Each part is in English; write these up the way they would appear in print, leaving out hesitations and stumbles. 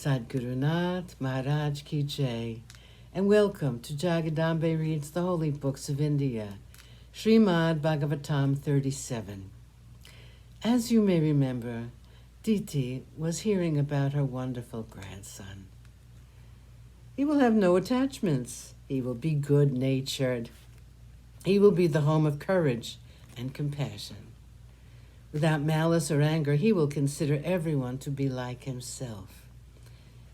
Sadgurunath Maharaj Ki Jai, and welcome to Jagadambe Reads the Holy Books of India, ShrimadBhagavatam37. As you may remember, Diti was hearing about her wonderful grandson. He will have no attachments. He will be good-natured. He will be the home of courage and compassion. Without malice or anger, he will consider everyone to be like himself.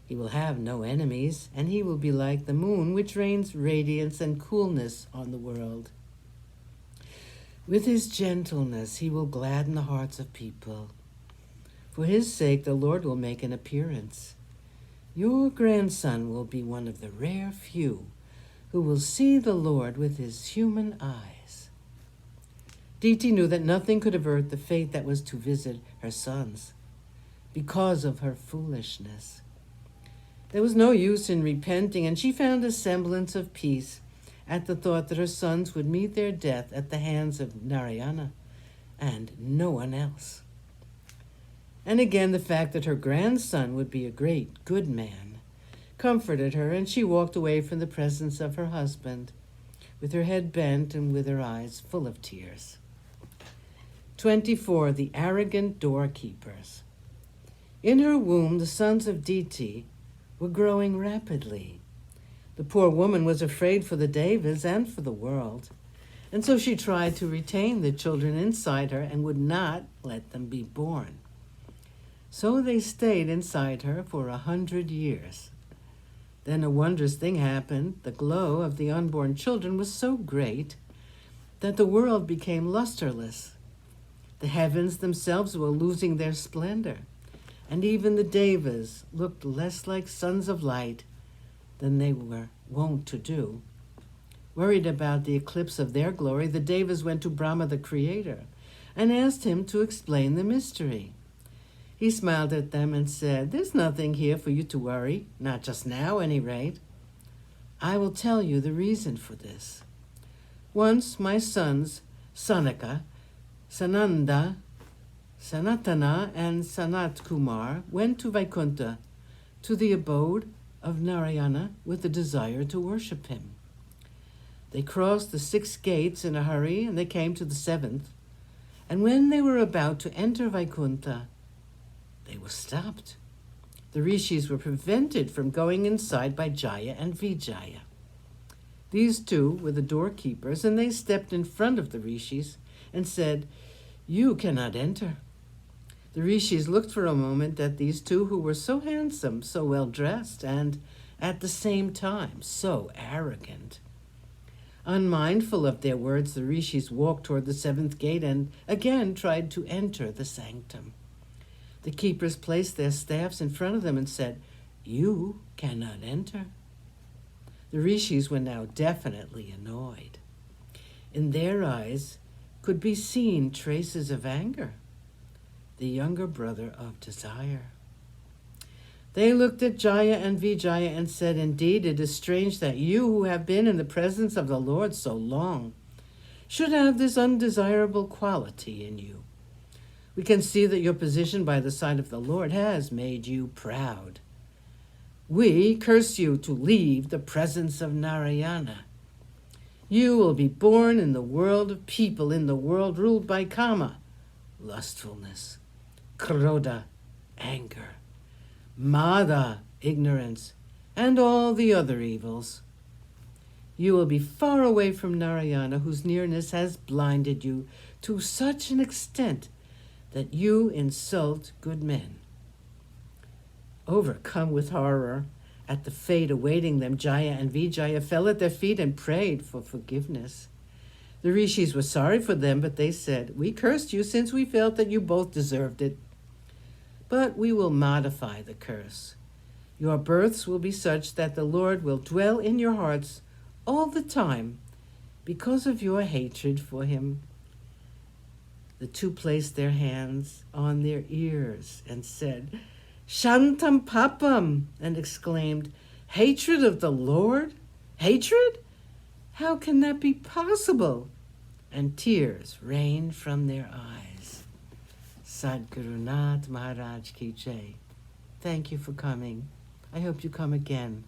He will have no enemies, and he will be like the moon, which rains radiance and coolness on the world. With his gentleness, he will gladden the hearts of people. For his sake, the Lord will make an appearance. Your grandson will be one of the rare few who will see the Lord with his human eyes. Diti knew that nothing could avert the fate that was to visit her sons because of her foolishness. There was no use in repenting, and she found a semblance of peace at the thought that her sons would meet their death at the hands of Narayana and no one else. And again, the fact that her grandson would be a great, good man comforted her, and she walked away from the presence of her husband with her head bent and with her eyes full of tears. 24. The arrogant doorkeepers. In her womb, the sons of Diti were growing rapidly. The poor woman was afraid for the devas and for the world, and so she tried to retain the children inside her and would not let them be born. So they stayed inside her for 100 years. Then a wondrous thing happened. The glow of the unborn children was so great that the world became lusterless. The heavens themselves were losing their splendor, and even the devas looked less like sons of light than they were wont to do. Worried about the eclipse of their glory, the devas went to Brahma, the creator, and asked him to explain the mystery. He smiled at them and said, "There's nothing here for you to worry, not just now, at any rate. I will tell you the reason for this. Once my sons, Sanaka, Sananda, Sanatana, and Sanat Kumar went to Vaikuntha, to the abode of Narayana, with the desire to worship him. They crossed the 6 gates in a hurry, and they came to the 7th. And when they were about to enter Vaikuntha, they were stopped. The rishis were prevented from going inside by Jaya and Vijaya. These two were the doorkeepers, and they stepped in front of the rishis and said, 'You cannot enter.' The rishis looked for a moment at these two who were so handsome, so well dressed, and at the same time so arrogant. Unmindful of their words, the rishis walked toward the 7th gate and again tried to enter the sanctum. The keepers placed their staffs in front of them and said, 'You cannot enter.' The rishis were now definitely annoyed. In their eyes could be seen traces of anger, the younger brother of desire. They looked at Jaya and Vijaya and said, 'Indeed, it is strange that you, who have been in the presence of the Lord so long, should have this undesirable quality in you. We can see that your position by the side of the Lord has made you proud. We curse you to leave the presence of Narayana. You will be born in the world of people, in the world ruled by Kama, lustfulness, Krodha, anger, Mada, ignorance, and all the other evils. You will be far away from Narayana, whose nearness has blinded you to such an extent that you insult good men.' Overcome with horror at the fate awaiting them, Jaya and Vijaya fell at their feet and prayed for forgiveness. The rishis were sorry for them, but they said, 'We cursed you since we felt that you both deserved it. But we will modify the curse. Your births will be such that the Lord will dwell in your hearts all the time because of your hatred for him.' The two placed their hands on their ears and said, 'Shantam papam,' and exclaimed, 'Hatred of the Lord? Hatred? How can that be possible?' And tears rained from their eyes. Sadgurunath Maharaj Ki Jai. Thank you for coming. I hope you come again.